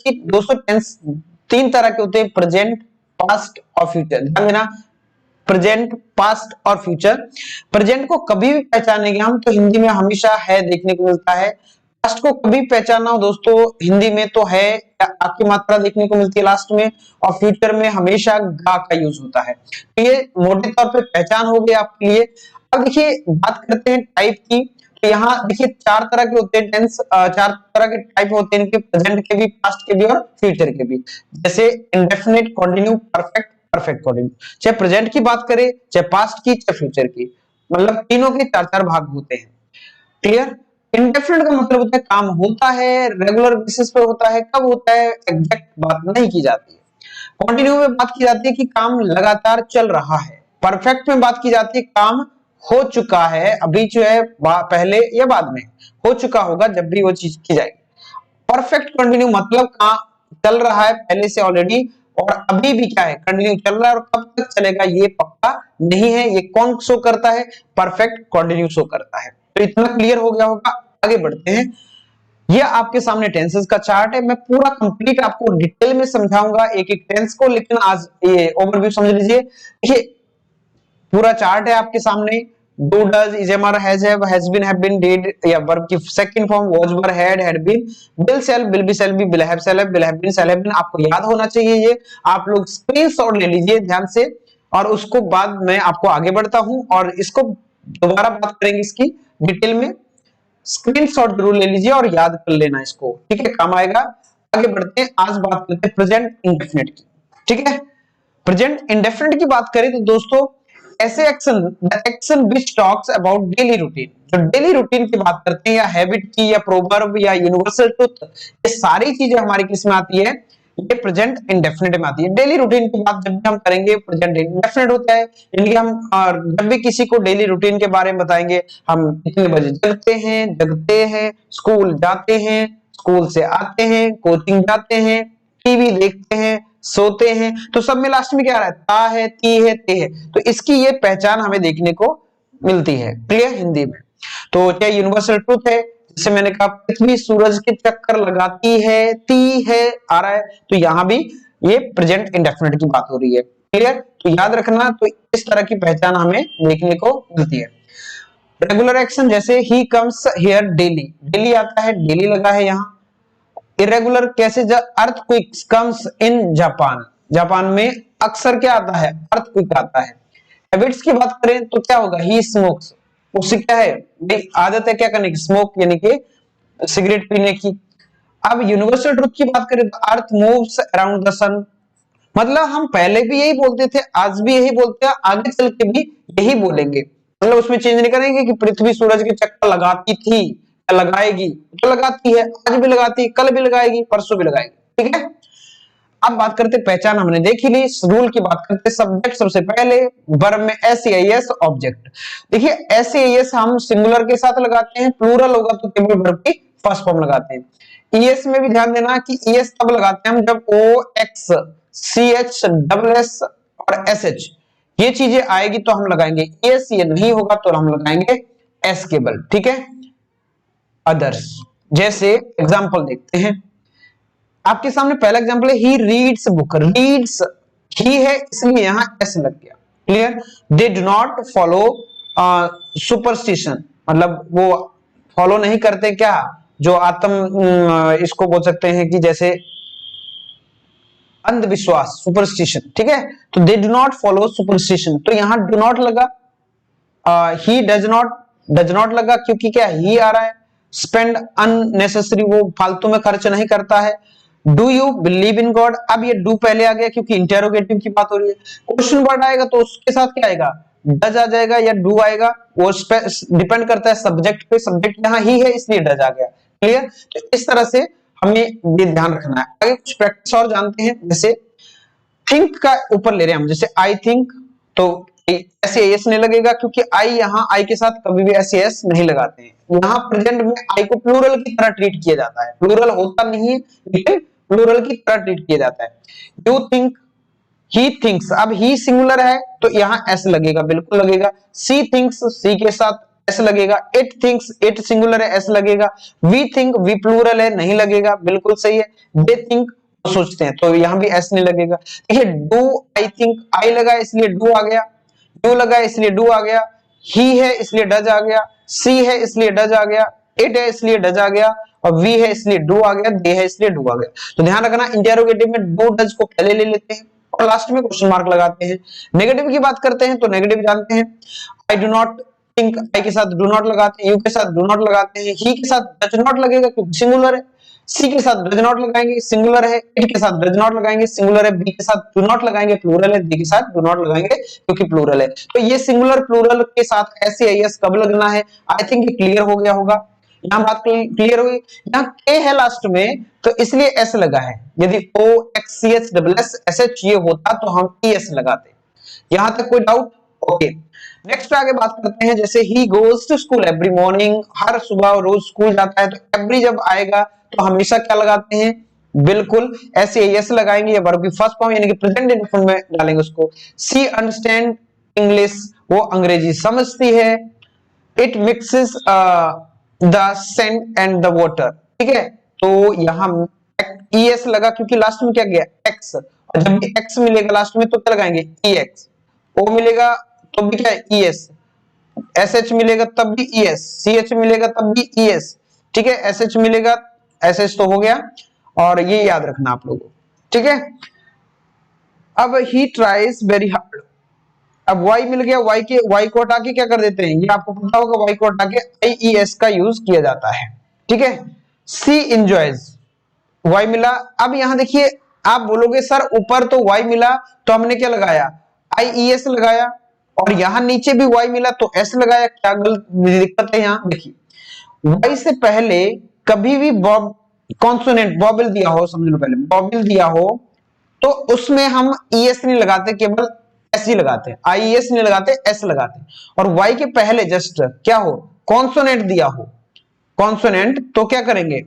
कि दोस्तों टेंस तीन तरह के होते हैं, प्रेजेंट, पास्ट और फ्यूचर। ध्यान देना, प्रेजेंट, पास्ट और फ्यूचर। प्रेजेंट को कभी भी पहचानेंगे हम तो हिंदी में हमेशा है देखने को मिलता है। पास्ट को कभी पहचानना हो दोस्तों हिंदी में तो है या आपकी मात्रा देखने को मिलती है लास्ट में, और फ्यूचर में हमेशा गा का यूज होता है। तो ये मोटे तौर पे पहचान हो गई आपके लिए। अब देखिए बात करते हैं टाइप की। तो यहाँ देखिए चार तरह के होते हैं टेंस, चार तरह के टाइप होते हैं इनके, प्रेजेंट के भी, पास्ट के भी और फ्यूचर के भी। जैसे indefinite, continue, perfect, perfect continue. चाहे प्रेजेंट की बात करें, चाहे पास्ट की, चाहे फ्यूचर की, मतलब तीनों के चार चार भाग होते हैं। क्लियर। इंडेफिनिट का मतलब होता है काम होता है, रेगुलर बेसिस पे होता है, कब होता है एग्जैक्ट बात नहीं की जाती है। कंटिन्यू में बात की जाती है कि काम लगातार चल रहा है। परफेक्ट में बात की जाती है काम हो चुका है, अभी जो है पहले या बाद में हो चुका होगा जब भी वो चीज की जाएगी। परफेक्ट कंटिन्यू मतलब काम चल रहा है पहले से ऑलरेडी, और अभी भी क्या है कंटिन्यू चल रहा है, और कब तक चलेगा ये पक्का नहीं है। ये कौन शो करता है? परफेक्ट कंटिन्यू शो करता है। तो इतना क्लियर हो गया होगा। आगे बढ़ते हैं। ये आपके सामने टेंसेस का चार्ट है। मैं पूरा कंप्लीट आपको डिटेल में समझाऊंगा एक एक टेंस को, लेकिन आज ये ओवरव्यू समझ लीजिए। देखिए पूरा चार्ट है आपके सामने। Do, does, is, am, are, has been, have been, did या वर्ब की second form was, were, had been, will, shall, will be, shall be, will have, shall have, will have been, shall have been. आपको याद होना चाहिए ये। आप लोग screenshot ले लीजिए ध्यान से, और उसको बाद में आपको आगे बढ़ता हूं और इसको दोबारा बात करेंगे इसकी डिटेल में। स्क्रीनशॉट जरूर ले लीजिए और याद कर लेना इसको, ठीक है, काम आएगा। आगे बढ़ते हैं। आज बात करते हैं प्रेजेंट इंडेफिनिट की, ठीक है। प्रेजेंट इंडेफिनिट की बात करें तो दोस्तों ऐसे action, the action which talks about daily routine, जो डेली रूटीन की बात करते हैं, या हैबिट की, या प्रोवर्ब, या यूनिवर्सल ट्रुथ, ये सारी चीजें हमारी किस में आती है? ये प्रेजेंट इंडेफिनिट में आती है। डेली रूटीन की बात जब भी हम करेंगे प्रेजेंट इंडेफिनिट होता है, यानी कि हम जब भी किसी को डेली रूटीन के बारे में बताएंगे, हम कितने बजे जगते हैं, स्कूल जाते हैं, स्कूल से आते हैं, कोचिंग जाते हैं, टीवी देखते हैं, सोते हैं, तो सब में लास्ट में क्या रहा है? ता है, ती है, ते है। तो इसकी ये पहचान हमें देखने को मिलती है। क्लियर हिंदी में। तो क्या यूनिवर्सल ट्रुथ है? जैसे मैंने कहा पृथ्वी सूरज के चक्कर लगाती है, ती है आ रहा है, तो यहां भी ये प्रेजेंट इंडेफिनिट की बात हो रही है। क्लियर। तो याद रखना, तो इस तरह की पहचान हमें देखने को मिलती है। रेगुलर एक्शन जैसे he comes here daily, daily आता है, डेली लगा है यहाँ। इरेगुलर कैसे? Earthquakes comes in Japan, Japan में अक्सर क्या आता है? अर्थक्वेक आता है। हैबिट्स की बात करें तो क्या होगा? ही स्मोक्स, उससे क्या है भाई आदत है क्या करने की? स्मोक यानी कि सिगरेट पीने की। अब यूनिवर्सल ट्रुथ की बात करें तो अर्थ मूव्स अराउंड द सन, मतलब हम पहले भी यही बोलते थे, आज भी यही बोलते हैं, आगे चल के भी यही बोलेंगे, मतलब उसमें चेंज नहीं करेंगे कि पृथ्वी सूरज के चक्कर लगाती थी या लगाएगी, तो लगाती है, आज भी लगाती है, कल भी लगाएगी, परसों भी लगाएगी, ठीक है। अब बात करते पहचान हमने देख ही ली। रूल की बात करते सब्जेक्ट सबसे पहले, वर्ब में एस ऑब्जेक्ट। देखिए एस हम सिंगुलर के साथ लगाते हैं, प्लूरल होगा तो केवल वर्ब की फर्स्ट फॉर्म लगाते हैं। ईएस में भी ध्यान देना कि ईएस तब लगाते हैं हम जब O X C H double S और एस एच ये चीजें आएगी तो हम लगाएंगे ईएस, ये नहीं होगा तो हम लगाएंगे एस केवल, ठीक है। अदर्स जैसे एग्जांपल देखते हैं। आपके सामने पहला एग्जांपल है ही रीड्स बुक, रीड्स ही है इसलिए यहां एस लग गया। Clear. They do not follow superstition, मतलब वो फॉलो नहीं करते क्या? जो इसको बोल सकते हैं कि जैसे अंधविश्वास, सुपरस्टिशन, ठीक है। तो they do not follow superstition, तो यहां डू नॉट लगा। ही डज नॉट लगा क्योंकि क्या ही आ रहा है। स्पेंड अननेसेसरी, वो फालतू में खर्च नहीं करता है। Do you believe in God, अब ये डू पहले आ गया क्योंकि इंटेरोगेटिव की बात हो रही है। क्वेश्चन वर्ड आएगा तो उसके साथ क्या आएगा? डज आ जाएगा या डू आएगा, वो डिपेंड करता है सब्जेक्ट पे। सब्जेक्ट यहां ही है इसलिए डज आ गया। क्लियर। तो इस तरह से हमें ये ध्यान रखना है। आगे कुछ प्रैक्टिस और जानते हैं, जैसे थिंक का ऊपर ले रहे हैं हम, जैसे आई थिंक, तो एस नहीं लगेगा क्योंकि आई यहाँ आई के साथ कभी भी एस नहीं लगाते हैं। यहाँ प्रेजेंट में आई को प्लूरल की तरह ट्रीट किया जाता है, प्लूरल होता नहीं है लेकिन प्लूरल की तरह ट्रीट किया जाता है। यू थिंक, ही थिंक्स, अब ही सिंगुलर है तो यहाँ एस लगेगा, बिल्कुल लगेगा। सी थिंक्स, सी के साथ एस लगेगा। इट थिंक्स, इट सिंगुलर है, एस लगेगा। वी थिंक, वी प्लूरल है, नहीं लगेगा, बिल्कुल सही है। दे थिंक, वो सोचते हैं, तो यहां भी एस नहीं लगेगा। ये डू, आई थिंक, आई लगा इसलिए डू आ गया, यू लगा इसलिए डू आ गया, ही है इसलिए डज आ गया, सी है इसलिए डज आ गया, इट है इसलिए डज आ गया, और वी है इसलिए डू आ गया, दे है इसलिए डू आ गया। तो ध्यान रखना, इंटेरोगेटिव में डू डज को पहले ले लेते हैं और लास्ट में क्वेश्चन मार्क लगाते हैं। नेगेटिव की बात करते हैं तो नेगेटिव जानते हैं, आई डू नॉट थिंक, आई के साथ डू नॉट लगाते हैं, यू के साथ डू नॉट लगाते हैं, ही के साथ डज नॉट लगेगा क्योंकि सिंगुलर है, सी के साथ डज नॉट लगाएंगे, सिंगुलर है, इट के साथ डज नॉट लगाएंगे, सिंगुलर है, बी के साथ डू नॉट लगाएंगे, प्लूरल है, डी के साथ डू नॉट लगाएंगे क्योंकि प्लूरल है। तो ये सिंगुलर प्लूरल के साथ ऐसे एस कब लगना है, आई थिंक ये क्लियर हो गया होगा। यहाँ बात क्लियर हुई। यहाँ के है लास्ट में तो इसलिए एस लगा है, यदि O X C H double S S H ये होता तो हम ई एस लगाते। यहां तक कोई डाउट? ओके, नेक्स्ट आगे बात करते हैं। जैसे ही goes to school every morning, हर सुबह रोज स्कूल जाता है, तो एवरी जब आएगा तो हमेशा क्या लगाते हैं, बिल्कुल ऐसे एस लगाएंगे, या वर्ब की फर्स्ट फॉर्म यानी कि प्रेजेंट इंडेफिनिट में डालेंगे उसको। सी अंडरस्टैंड इंग्लिश, वो अंग्रेजी समझती है। It mixes the sand and the water, ठीक है, तो यहां ईएस लगा क्योंकि लास्ट में क्या गया, एक्स, और जब भी एक्स मिलेगा लास्ट में तो क्या लगाएंगे, ईएक्स। ओ मिलेगा तो भी क्या है, ईएस। एसएच मिलेगा तब भी ईएस, सीएच मिलेगा तब भी ईएस, ठीक है। एसएच मिलेगा, एसएच तो हो गया, और ये याद रखना आप लोगों, ठीक है। अब ही ट्राइज वेरी हार्ड, अब y मिल गया, y को हटा के क्या कर देते हैं, ये आपको पता होगा, y को हटा के IES का यूज किया जाता है, ठीक है। C enjoys, y मिला। अब यहां देखिए, आप बोलोगे सर ऊपर तो y मिला तो हमने क्या लगाया, IES लगाया, और यहां नीचे भी y मिला तो s लगाया, क्या दिक्कत है? यहां देखिए, y से पहले कभी भी कॉन्सोनेंट वॉवेल दिया हो, समझ लो पहले वॉवेल दिया हो तो उसमें हम ES नहीं लगाते, केवल एस ही लगाते हैं, आईएस नहीं लगाते, एस लगाते हैं। और वाई के पहले जस्ट क्या हो, कॉन्सोनेंट दिया हो, कॉन्सोनेंट, तो क्या करेंगे,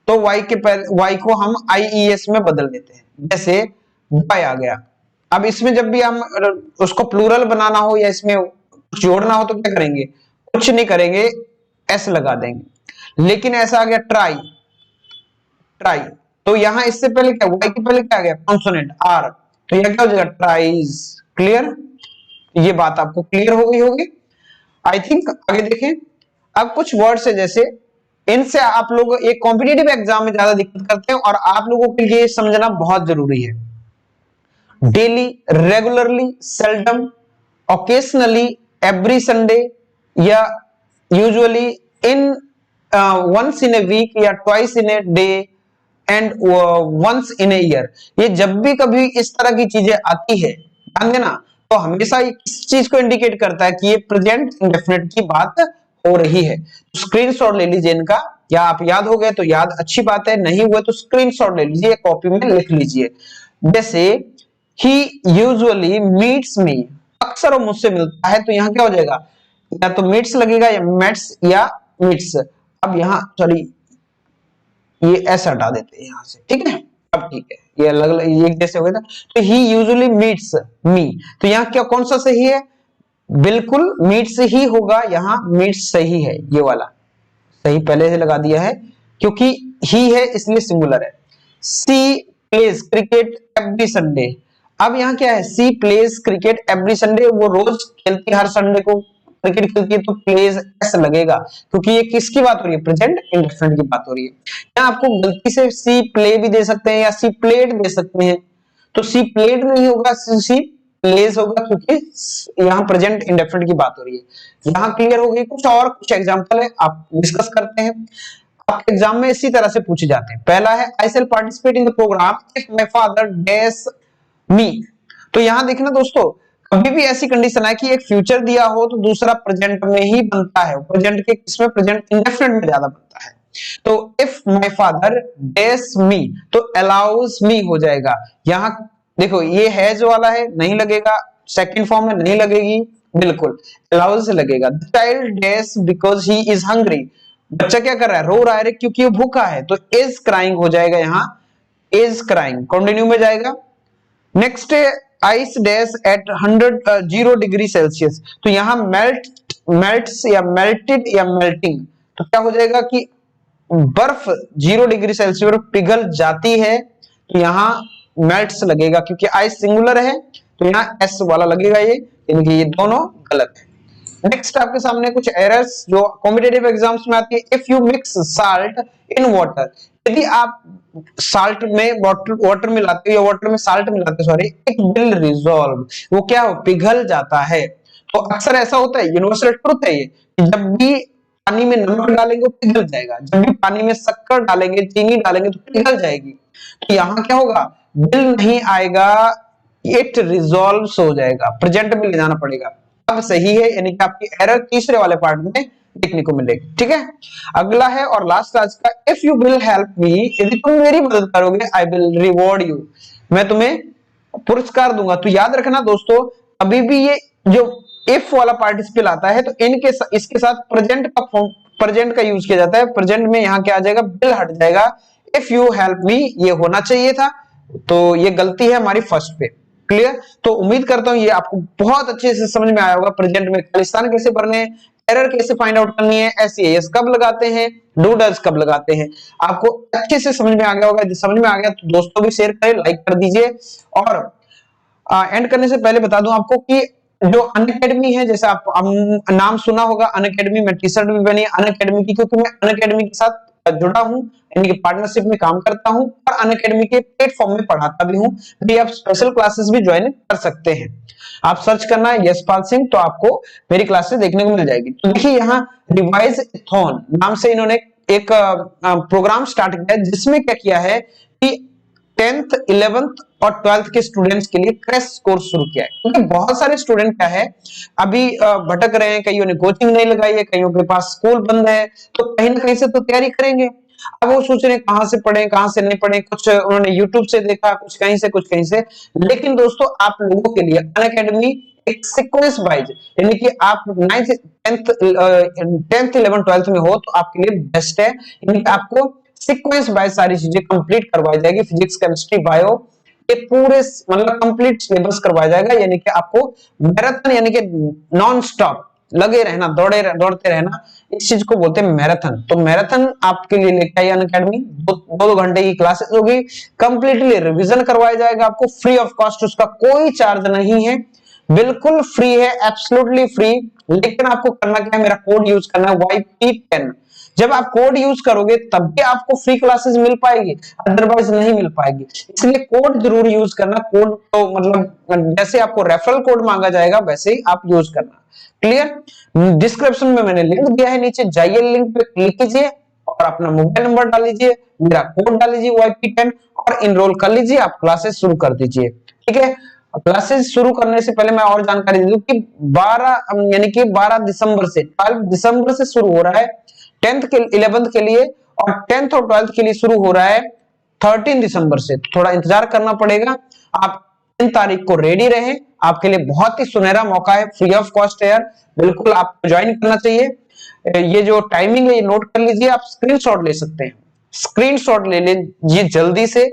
तो वाई के पहले वाई को हम आईईएस में बदल देते हैं, जैसे बाय आ गया। अब इसमें जब भी हम उसको प्लूरल बनाना हो या इसमें जोड़ना हो तो क्या करेंगे, कुछ नहीं करेंगे, एस लगा देंगे। लेकिन ऐसा आ गया ट्राई, ट्राई, तो यहां इससे पहले क्या, वाई के पहले क्या आ गया, कॉन्सोनेंट आर, तो यह क्या हो जाएगा, ट्राइज। क्लियर, ये बात आपको क्लियर हो गई होगी आई थिंक। आगे देखें, अब कुछ वर्ड्स है जैसे, इनसे आप लोग एक कॉम्पिटिटिव एग्जाम में ज्यादा दिक्कत करते हैं और आप लोगों के लिए समझना बहुत जरूरी है। Daily, regularly, seldom, occasionally, every Sunday, या usually, in once in a week, या twice in a day, and once in a year. ये जब भी कभी इस तरह की चीजें आती है, ध्यान देना, तो हमेशा ये किस चीज को इंडिकेट करता है कि ये प्रेजेंट इंडेफिनिट की बात हो रही है। तो स्क्रीनशॉट ले लीजिए इनका, या आप याद हो गए तो याद, अच्छी बात है, नहीं हुए तो स्क्रीनशॉट ले लीजिए, कॉपी में लिख लीजिए। जैसे ही यूजुअली मीट्स मी, अक्सर वो मुझसे मिलता है, तो यहाँ क्या हो जाएगा, या तो मीट्स लगेगा, या मेट्स, या मीट्स। अब यहाँ सॉरी, ये ऐसा हटा देते हैं यहां से, ठीक है। अब ठीक है, ये अलग अलग एक जैसे हो गया था। तो ही यूजुअली मीट्स मी, तो यहाँ क्या, कौन सा सही है, बिल्कुल मीट्स ही होगा, यहाँ मीट्स सही है, ये वाला सही पहले से लगा दिया है क्योंकि ही है इसलिए सिंगुलर है। सी प्लेज क्रिकेट एवरी संडे, अब यहाँ क्या है, सी प्लेज क्रिकेट एवरी संडे, वो रोज खेलती है, हर संडे को क्रिकेट खेलती है, तो प्लेज एस लगेगा क्योंकि ये किसकी बात हो रही है, प्रेजेंट इंडेफिनिट की बात हो रही है। यहाँ आपको गलती से सी प्ले भी दे सकते हैं या सी प्लेड दे सकते हैं, तो सी प्लेड नहीं होगा, सी प्लेज होगा क्योंकि यहाँ प्रेजेंट इंडेफिनिट की बात हो रही है। यहाँ क्लियर हो गई। कुछ और कुछ एग्जांपल है, आप डिस्कस करते हैं। आपके एग्जाम में इसी तरह से पूछे जाते हैं। पहला है I shall participate in the programme if my father dash me, तो यहाँ देखना दोस्तों, कभी भी ऐसी कंडीशन है कि एक फ्यूचर दिया हो तो दूसरा प्रेजेंट में ही बनता है, प्रेजेंट के किसमें, प्रेजेंट इंडेफिनिट में ज्यादा बनता है। तो if my father dash me, तो अलाउज मी हो जाएगा। यहाँ देखो, ये हैज वाला है, नहीं लगेगा, सेकंड फॉर्म में नहीं लगेगी, बिल्कुल अलाउज लगेगा। The child dash because he is hungry, बच्चा क्या कर रहा है, रो रहा है क्योंकि वो भूखा है, तो इज क्राइंग हो जाएगा, यहाँ इज क्राइंग कंटिन्यू में जाएगा। Next ice dash at 0 degree Celsius, तो यहां मेल्ट मेल्ट्स या मेल्टेड या मेल्टिंग, तो क्या हो जाएगा कि बर्फ 0 डिग्री सेल्सियस पर पिघल जाती है, तो यहाँ मेल्ट्स लगेगा, क्योंकि आइस सिंगुलर है तो यहाँ एस वाला लगेगा, ये यानी कि ये दोनों गलत है। नेक्स्ट आपके सामने कुछ एरर्स जो कॉम्पिटिटिव एग्जाम्स में आती है। If you mix salt in water, यदि आप साल्ट में वाटर मिलाते हो या वाटर में साल्ट मिलाते हो, सॉरी, इट विल रिजॉल्व, वो क्या हो, पिघल जाता है। तो अक्सर ऐसा होता है, यूनिवर्सल ट्रुथ है ये, कि जब भी पानी में नमक डालेंगे वो पिघल जाएगा, जब भी पानी में शक्कर डालेंगे, चीनी डालेंगे तो पिघल जाएगी। तो यहाँ क्या होगा, विल नहीं आएगा, इट रिजॉल्व हो जाएगा, प्रेजेंट में ले जाना पड़ेगा, अब सही है, यानी कि आपकी एरर तीसरे वाले पार्ट में देखने को मिलेगी। ठीक है, अगला है और लास्ट आज का, if you will help me, यदि तुम मेरी मदद करोगे, आई विल रिवॉर्ड यू, मैं तुम्हें पुरस्कार दूंगा। तो याद रखना दोस्तों, अभी भी ये जो इफ वाला पार्टिसिपल आता है तो इसके साथ प्रेजेंट का यूज किया जाता है। प्रेजेंट में यहाँ क्या आ जाएगा, विल हट जाएगा, इफ यू हेल्प मी ये होना चाहिए था, तो ये गलती है हमारी फर्स्ट पे। क्लियर, तो उम्मीद करता हूं ये आपको बहुत अच्छे से समझ में आया होगा। प्रेजेंट में खालिस्तान कैसे भरने हैं, एरर कैसे फाइंड आउट करनी है, एस कब लगाते हैं, डू डज कब लगाते हैं, आपको अच्छे से समझ में आ गया होगा। यदि समझ में आ गया तो दोस्तों भी शेयर करें, लाइक कर दीजिए। और एंड करने से पहले बता दूं आपको कि जो अनअकैडमी है, जैसे आप नाम सुना होगा अनअकैडमी, में टी शर्ट भी बनी है अनअकैडमी की, क्योंकि मैं अनअकैडमी के साथ जुड़ा हूं, यानी कि पार्टनरशिप में काम करता हूं और अनअकैडमी के प्लेटफॉर्म में पढ़ाता भी हूं। भी आप स्पेशल क्लासेस भी ज्वाइन कर सकते हैं, आप सर्च करना है यशपाल सिंह, तो आपको मेरी क्लासेस देखने को मिल जाएगी। तो देखिए यहाँ रिवाइज-थॉन नाम से इन्होंने एक प्रोग्राम स्टार्ट किया है, जिसमें क्या किया है कि 10th 11th और 12th के स्टूडेंट्स के लिए क्रैश कोर्स शुरू किया है। क्योंकि बहुत सारे स्टूडेंट क्या है, अभी भटक रहे हैं, कईयों ने कोचिंग नहीं लगाई है, कईयों के पास स्कूल बंद है, तो कहीं ना कहीं से तो तैयारी करेंगे। अब वो सोच रहे हैं कहां से पढ़ें कहां से नहीं पढ़ें, कुछ उन्होंने यूट्यूब से देखा, कुछ कहीं से कुछ कहीं से। लेकिन दोस्तों आप लोगों के लिए अनअकैडमी एक सीक्वेंस वाइज, यानी कि आप 9th 10th 11th 12th में हो तो आपके लिए बेस्ट है, यानी कि आपको सीक्वेंस वाइज सारी चीजें कंप्लीट करवाई जाएगी। फिजिक्स केमिस्ट्री बायो ये पूरे मतलब कंप्लीट सिलेबस करवाया जाएगा, यानी कि आपको मैराथन यानी कि नॉन स्टॉप लगे रहना, दौड़ते रहना, इस चीज को बोलते हैं मैराथन। तो मैराथन आपके लिए लेके आई अनअकैडमी, दो घंटे की क्लासेस होगी, कंप्लीटली रिवीजन करवाया जाएगा आपको फ्री ऑफ कॉस्ट, उसका कोई चार्ज नहीं है, बिल्कुल फ्री है, एब्सोल्युटली फ्री। लेकिन आपको करना क्या है, मेरा कोड यूज करना है YP10। जब आप कोड यूज करोगे तब भी आपको फ्री क्लासेस मिल पाएगी, अदरवाइज नहीं मिल पाएगी, इसलिए कोड जरूर यूज करना। कोड तो मतलब जैसे आपको रेफरल कोड मांगा जाएगा वैसे ही आप यूज करना। क्लियर, डिस्क्रिप्शन में मैंने लिंक दिया है, नीचे जाइए, लिंक पे क्लिक कीजिए और अपना मोबाइल नंबर डाल लीजिए, मेरा कोड डाल लीजिए YP10 और इनरोल कर लीजिए, आप क्लासेस शुरू कर दीजिए। ठीक है, क्लासेस शुरू करने से पहले मैं और जानकारी दे दूं कि 12 यानी कि 12 दिसंबर से 12 दिसंबर से शुरू हो रहा है 10th के 11th के लिए, और 10th और 12th के लिए शुरू हो रहा है 13 दिसंबर से। थोड़ा इंतजार करना पड़ेगा, आप 3 तारीख को रेडी रहें, आपके लिए बहुत ही सुनहरा मौका है, फ्री ऑफ कॉस्ट है यार, बिल्कुल आपको ज्वाइन करना चाहिए। ये जो टाइमिंग है ये नोट कर लीजिए, आप स्क्रीनशॉट ले सकते हैं, स्क्रीनशॉट ले लीजिए जल्दी से।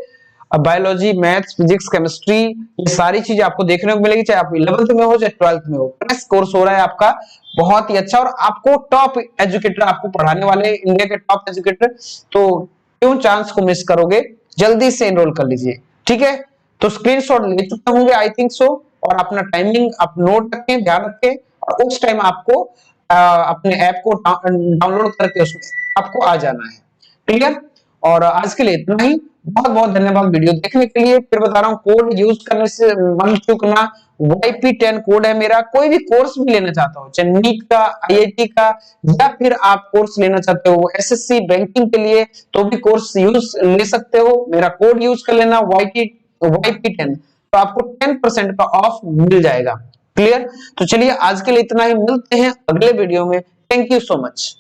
बायोलॉजी, मैथ्स, फिजिक्स, केमिस्ट्री ये सारी चीजें आपको देखने को मिलेगी, चाहे आप 11th में हो चाहे 12th में हो। क्रैश कोर्स हो रहा है आपका बहुत ही अच्छा, और आपको टॉप एजुकेटर आपको पढ़ाने वाले, इंडिया के टॉप एजुकेटर, तो क्यों चांस को मिस करोगे, जल्दी से एनरोल कर लीजिए। ठीक है, तो स्क्रीनशॉट ले चुके होंगे आई थिंक सो, और अपना टाइमिंग आप नोट रखें, ध्यान रखें, और उस टाइम आपको अपने ऐप को डाउनलोड करके उसमें आपको आ जाना है। क्लियर, और आज के लिए इतना ही, बहुत बहुत धन्यवाद वीडियो देखने के लिए। फिर बता रहा हूँ, कोड यूज करने से मन चूकना, YP10 कोड है मेरा। कोई भी कोर्स भी लेना चाहता हो, चाहे नीट का, IIT का, या फिर आप कोर्स लेना चाहते हो SSC बैंकिंग के लिए, तो भी कोर्स यूज ले सकते हो, मेरा कोड यूज कर लेना YP10, तो आपको 10% का ऑफ मिल जाएगा। क्लियर, तो चलिए आज के लिए इतना ही, मिलते हैं अगले वीडियो में। Thank you so much.